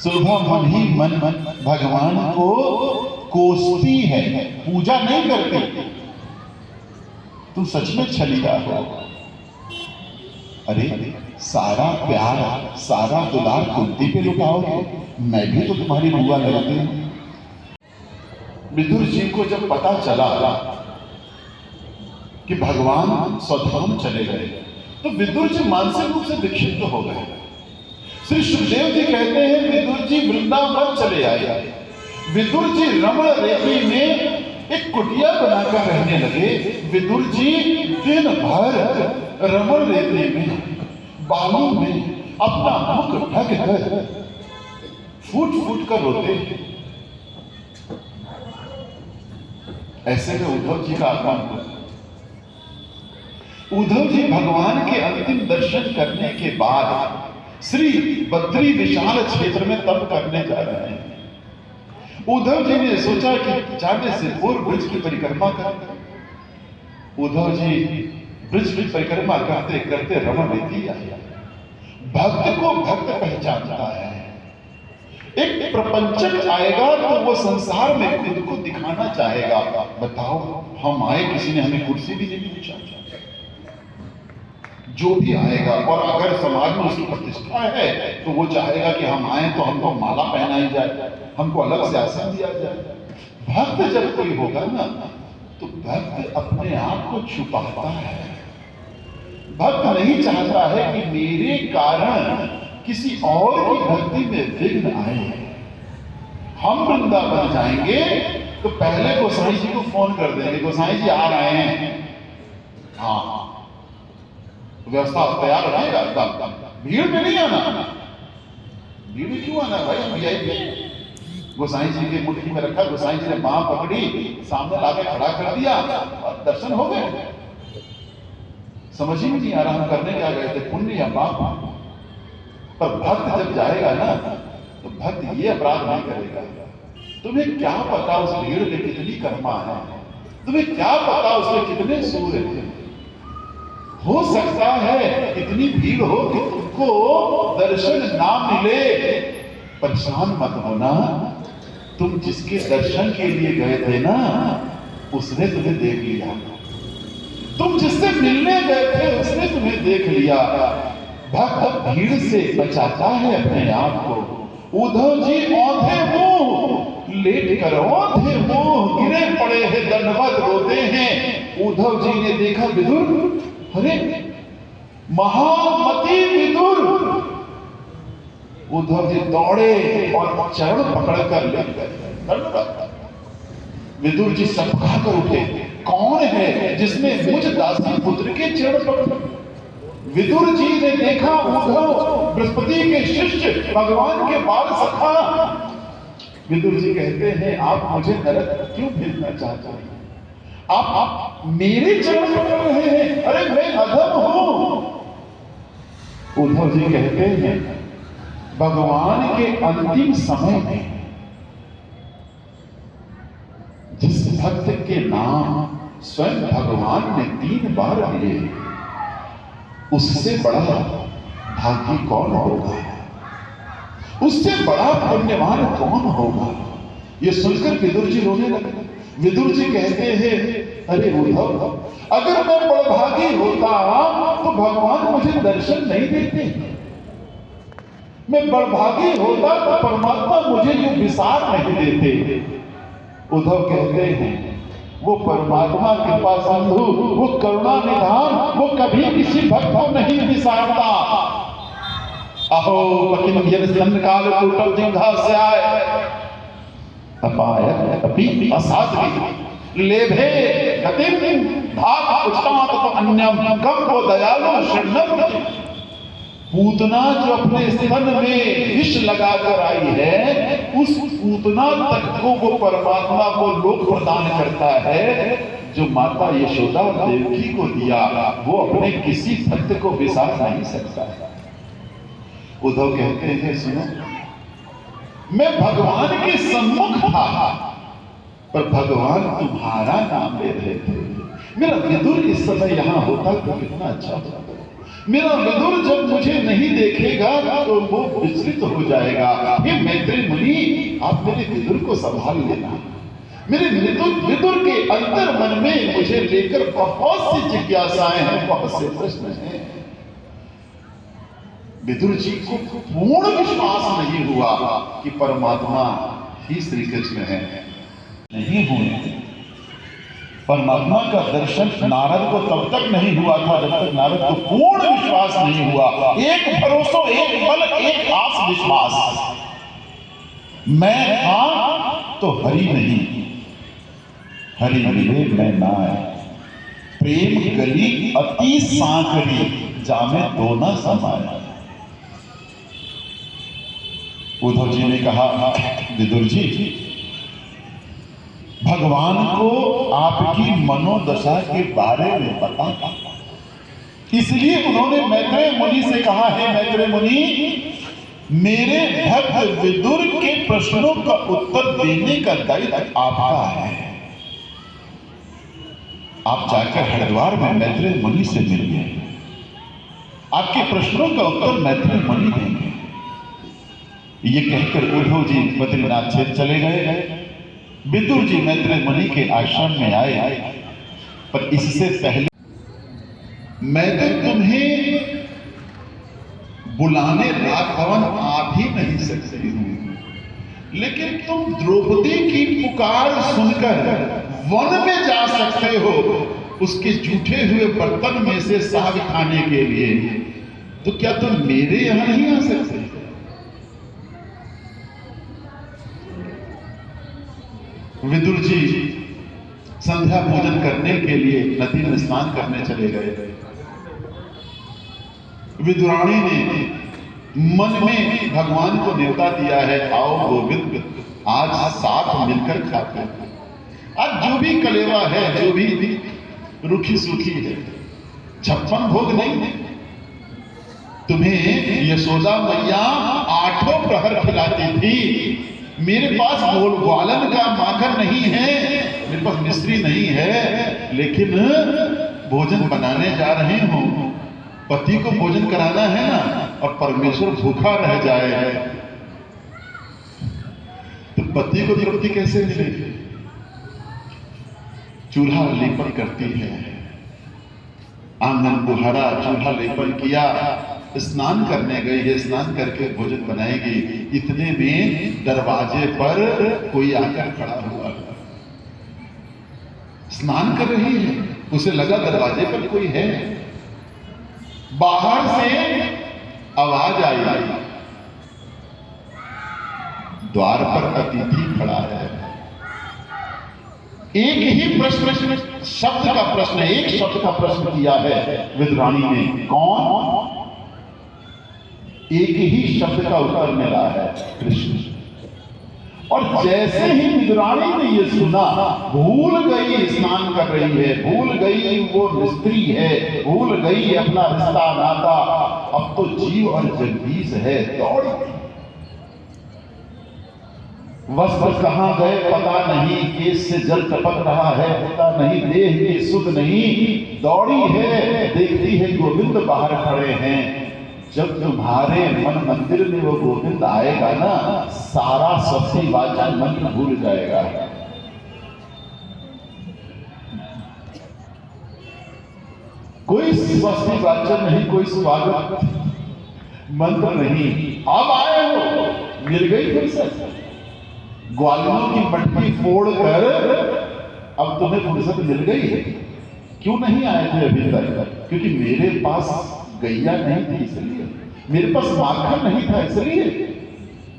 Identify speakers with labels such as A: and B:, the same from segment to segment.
A: सुलभा मन ही मन भगवान को कोसती है, पूजा नहीं करती। तुम सच में छलिया हो। अरे सारा प्यार, सारा दुलार कुंती पे लुटाओगे? मैं भी तो तुम्हारी बुआ लगती हूं। विदुर जी को जब पता चला कि भगवान स्वधाम चले गए तो विदुर जी मानसिक रूप से विक्षिप्त हो गए। श्री सुखदेव जी कहते हैं विदुर जी वृंदावन चले आए। विदुर जी रमण रेती में एक कुटिया बनाकर रहने लगे। विदुर जी दिन भर रमण रेती में, बालों में अपना मुख ढक कर फूट फूट कर रोते। ऐसे में उद्धव जी का आगमन हुआ। उद्धव जी भगवान के अंतिम दर्शन करने के बाद श्री बद्री विशाल क्षेत्र में तप करने जा रहे हैं। उद्धव जी ने सोचा कि जाने से पूर्व ब्रज की परिक्रमा कर। उद्धव जी ब्रज की परिक्रमा करते करते रमण रेती आए। भक्त को भक्त पहचानता है। एक प्रपंचक आएगा तो वो संसार में खुद को दिखाना चाहेगा। बताओ, हम आए, किसी ने हमें कुर्सी भी नहीं पूछा। जो भी आएगा, और अगर समाज में उसकी प्रतिष्ठा है तो वो चाहेगा कि हम आए तो हमको माला पहनाई जाए, हमको अलग से आसन दिया जाए। भक्त जब कोई होगा ना तो भक्त अपने आप को छुपाता है। भक्त नहीं चाहता है कि मेरे कारण किसी और की भक्ति में विघ्न आए। हम वृंदावन जाएंगे तो पहले गोसाई जी को फोन कर देंगे, गोसाई जी आ रहे हैं। हाँ, व्यवस्था तैयार रहेगा एकदम। भीड़ में नहीं आना। भीड़ में क्यों आना भाई? हम यही गोसाई जी के मुट्ठी में रखा, गोसाई जी ने बांह पकड़ी, सामने लाके खड़ा कर दिया और दर्शन हो गए। समझ ही नहीं आ रहा हम करने क्या गए थे, पुण्य या पाप। पर भक्त जब जाएगा ना तो भक्त ये अपराध नहीं करेगा। तुम्हें क्या पता उस भीड़ में कितनी कर्मा है, तुम्हें क्या पता उसमें कितने सूर्य हैं। हो सकता है इतनी भीड़ हो कि तुमको दर्शन ना मिले। परेशान मत होना, तुम जिसके दर्शन के लिए गए थे ना उसने तुम्हें देख लिया। तुम जिससे मिलने गए थे उसने तुम्हें देख लिया। भक्त भीड़ से बचाता है अपने आप को। उद्धव जी औंधे मुंह लेट कर, औंधे मुंह गिरे पड़े हैं, दंडवत रोते हैं। उद्धव जी ने देखा विदुर, अरे महामती विदुर। उद्धव जी दौड़े और चरण पकड़कर ले गए। विदुर जी सबका कर उठे, कौन है जिसने मुझ दासी पुत्र के चरण पकड़े? विदुर जी ने देखा उद्धव बृहस्पति के शिष्य, भगवान के बाल सखा। विदुर जी कहते हैं, आप मुझे नरक क्यों भेजना चाहते हैं? आप मेरे चरण पकड़ रहे हैं? अरे मैं अधम हूं। उद्धव जी कहते हैं, भगवान के अंतिम समय में जिस भक्त के नाम स्वयं भगवान ने 3 बार लिए, उससे बड़ा भागी कौन होगा? उससे बड़ा पुण्यवान कौन होगा? ये सुनकर विदुर जी रोने लगे। विदुर जी कहते हैं, अरे उद्धव, अगर मैं बड़भागी होता तो भगवान मुझे दर्शन नहीं देते। मैं बड़भागी होता तो परमात्मा मुझे ये विसार नहीं देते। उद्धव कहते हैं, वो परमात्मा कृपा सिंधु, वो करुणा निधान, वो कभी किसी भक्त को नहीं विसारता। अहो पकिन यन स्तन काल कुटल जिंघा से आए, अपाय अपि असाध्वी लेभे गतिम धात उच्चात तो अन्यम कम वो दयालु शरणम। पूतना जो अपने स्तन में विष लगाकर आई है, उस पूतना तक को वो परमात्मा को लोक प्रदान करता है जो माता यशोदा देवकी को दिया। वो अपने किसी भक्त को विसार नहीं सकता। उद्धव कहते हैं, सुनो, मैं भगवान के सम्मुख था पर भगवान तुम्हारा नाम ले रहे थे। मेरा विदुर इस समय यहां होता तो कितना अच्छा होता। मेरा विदुर जब मुझे नहीं देखेगा तो वो विचलित हो जाएगा। हे मैत्रेय मुनि, आप मेरे विदुर को संभाल लेना। मेरे विदुर के अंतर मन में मुझे लेकर बहुत सी जिज्ञासाएं हैं, बहुत से प्रश्न हैं। विदुर जी को पूर्ण विश्वास नहीं हुआ कि परमात्मा ही श्री कृष्ण है। नहीं हुए। परमात्मा का दर्शन नारद को तब तक नहीं हुआ था जब तक नारद को पूर्ण विश्वास नहीं हुआ। एक भरोसा, एक बल, एक आस विश्वास। मैं था तो हरि नहीं, हरि मिले मैं ना आए। प्रेम गली अति सांकरी, जामे दो न समाया। उद्धव जी ने कहा, विदुर जी, भगवान को आपकी मनोदशा के बारे में पता था, इसलिए उन्होंने मैत्रेय मुनि से कहा, है मैत्रेय मुनि, मेरे भक्त विदुर के प्रश्नों का उत्तर देने का दायित्व आपका है। आप जाकर हरिद्वार में मैत्रेय मुनि से मिलिए, आपके प्रश्नों का उत्तर मैत्रेय मुनि देंगे। ये कहकर उद्धव जी बद्रीनाथ क्षेत्र चले गए। विदुर जी मैत्रेय मुनि के आश्रम में आए, पर इससे पहले मैं तो तुम्हें बुलाने राजभवन आ भी नहीं सकती हूं, लेकिन तुम द्रौपदी की पुकार सुनकर वन में जा सकते हो, उसके जूठे हुए बर्तन में से साग खाने के लिए। तो क्या तुम मेरे यहां नहीं आ सकते? विदुर जी संध्या पूजन करने के लिए नदी में स्नान करने चले गए। विदुराणी ने मन में भगवान को न्योता दिया है, आओ गोविंद, आज साथ मिलकर खाते हैं। आज जो भी कलेवा है, जो भी रूखी सूखी है, 56 भोग नहीं, तुम्हें यशोदा मैया 8 प्रहर खिलाती थी। मेरे पास ग्वालन का माखन नहीं है, मेरे पास मिश्री नहीं है, लेकिन भोजन बनाने जा रहे हो, पति को भोजन कराना है ना, और परमेश्वर भूखा रह जाए तो पति को तृप्ति कैसे मिलेगी? चूल्हा लेपन करती है, आंगन बुहारा, चूल्हा लेपन किया, स्नान करने गई है, स्नान करके भोजन बनाएगी। इतने में दरवाजे पर कोई आकर खड़ा हुआ, स्नान कर रही है, उसे लगा दरवाजे पर कोई है। बाहर से आवाज आई, द्वार पर अतिथि खड़ा है। एक ही प्रश्न, शब्द का प्रश्न, एक शब्द का प्रश्न किया है विदुराणी ने, कौन? एक ही शब्द का उत्तर मिला है, कृष्ण। और जैसे ही विदुराणी ने ये सुना, भूल गई स्नान कर रही है, भूल गई वो स्त्री है, भूल गई अपना रिश्ता नाता, अब तो जीव और जगदीश है, दौड़ी। वस्त्र कहां गए पता नहीं, केस से जल टपक रहा है पता नहीं, देह की सुध नहीं, दौड़ी है, देखती है गोविंद बाहर खड़े हैं। जब तुम्हारे मन मंदिर में वो गोविंद आएगा ना, सारा स्वस्ति वाचन मंत्र भूल जाएगा। कोई स्वस्ति वाचन नहीं, कोई स्वागत मंत्र नहीं। अब आए हो, मिल गई फुर्सत, ग्वालियों की मटकी फोड़कर अब तुम्हें फुर्सत मिल गई है। क्यों नहीं आए थे अभी तक? क्योंकि मेरे पास गैया नहीं थी, इसलिए मेरे पास माखन नहीं था, इसलिए।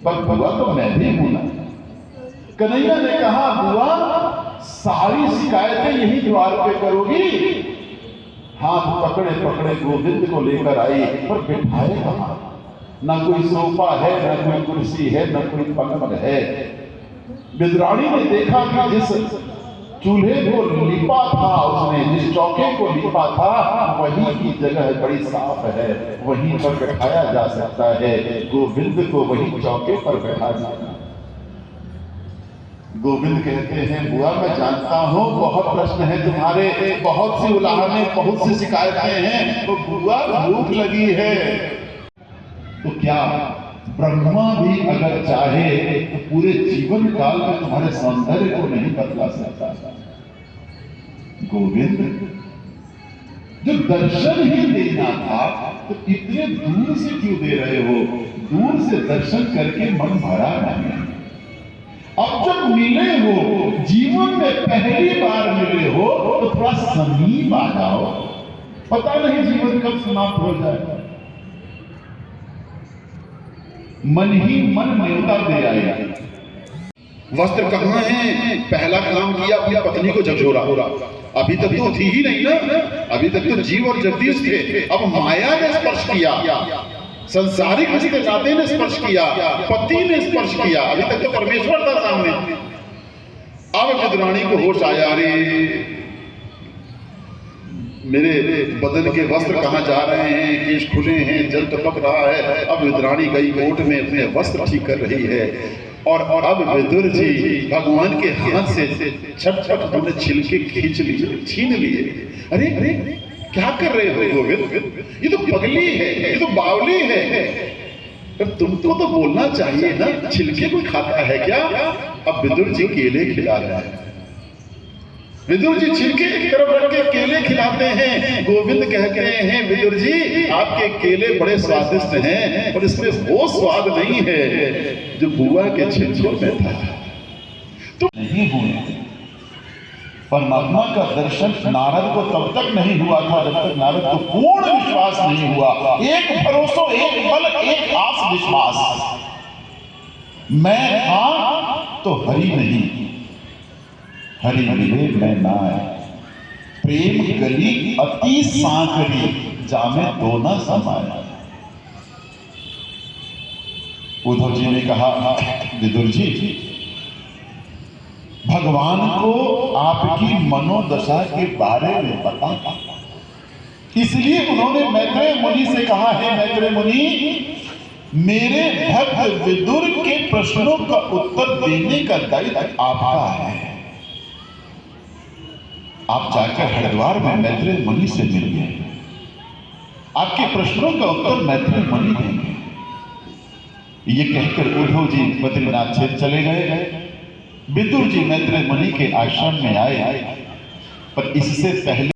A: पर बुआ तो मैं भी हूं ना। कन्हैया ने कहा, बुआ सारी शिकायतें यही द्वार पे करोगी? हाथ पकड़े पकड़े गोविंद को लेकर आई, पर बिठाए कहां? ना कोई सोफा है, ना कोई कुर्सी है, ना कोई पलंग है। विदुराणी ने देखा कि जिस चूल्हे को लिपा था, उसने जिस चौके को लिपा था, वहीं की जगह बड़ी साफ है, वहीं पर बैठाया जा सकता है, गोविंद को वहीं चौके पर बैठा जाना। गोविंद कहते हैं, बुआ मैं जानता हूँ बहुत प्रश्न है तुम्हारे, बहुत सी उलाहने, बहुत सी शिकायतें हैं, तो बुआ भूख लगी है। तो क्या ब्रह्मा भी अगर चाहे तो पूरे जीवन काल में तुम्हारे सौंदर्य को नहीं बदला सकता? गोविंद, जो दर्शन ही देना था तो इतने दूर से क्यों दे रहे हो? दूर से दर्शन करके मन भरा नहीं। अब जब मिले हो, जीवन में पहली बार मिले हो, तो थोड़ा समीप आ जाओ। पता नहीं जीवन कब समाप्त हो जाए। मन ही मन न्योता दे आएगा। वस्त्र कहाँ है? पहला काम किया अपनी पत्नी को झकझोरा। अभी तक तो थी ही नहीं ना, अभी तक तो जीव और जगदीश थे। अब माया ने स्पर्श किया, संसारिक रिश्ते नाते ने स्पर्श किया, पति ने स्पर्श किया, अभी तक तो परमेश्वर था सामने। अब विदुरानी को होश आया, अरे मेरे बदन के वस्त्र कहाँ जा रहे हैं, केश खुले हैं, जल टपक रहा है। अब विदुरानी गई कोट में अपने वस्त्र ठीक कर रही है, और अब विदुर जी भगवान के हाथ से छटपट अपने छिलके खींच लिए, छीन लिए। अरे अरे क्या कर रहे हो गोविंद? ये तो पगली है, ये तो बावली है। पर तुमको तो बोलना चाहिए ना, छिलके कोई खाता है क्या? अब विदुर जी केले खिला रहे हैं। विदुर जी छिलके एक तरफ रख के केले खिलाते हैं। गोविंद कहते हैं, विदुर जी आपके केले बड़े स्वादिष्ट हैं, पर इसमें वो स्वाद नहीं है जो बुआ के छिलकों में था। तो नहीं हुए। परमात्मा का दर्शन नारद को तब तक नहीं हुआ था जब तक नारद को पूर्ण विश्वास नहीं हुआ। एक भरोसा, एक बल, एक आस विश्वास। मैं था तो हरि नहीं, हरि मिले मैं ना आए। प्रेम गली अति सांकरी, जामे दो न समाए। उद्धव जी ने कहा, विदुर जी भगवान को आपकी मनोदशा के बारे में पता था, इसलिए उन्होंने मैत्रेय मुनि से कहा है, मैत्रेय मुनि मेरे भक्त विदुर के प्रश्नों का उत्तर देने का दायित्व आपका है। आप जाकर हरिद्वार में मैत्रेय मुनि से मिलिए, आपके प्रश्नों का उत्तर मैत्रेय मुनि देंगे। ये कहकर उद्धव जी बद्रीनाथ क्षेत्र चले गए। विदुर जी मैत्रेय मुनि के आश्रम में आए, पर इससे पहले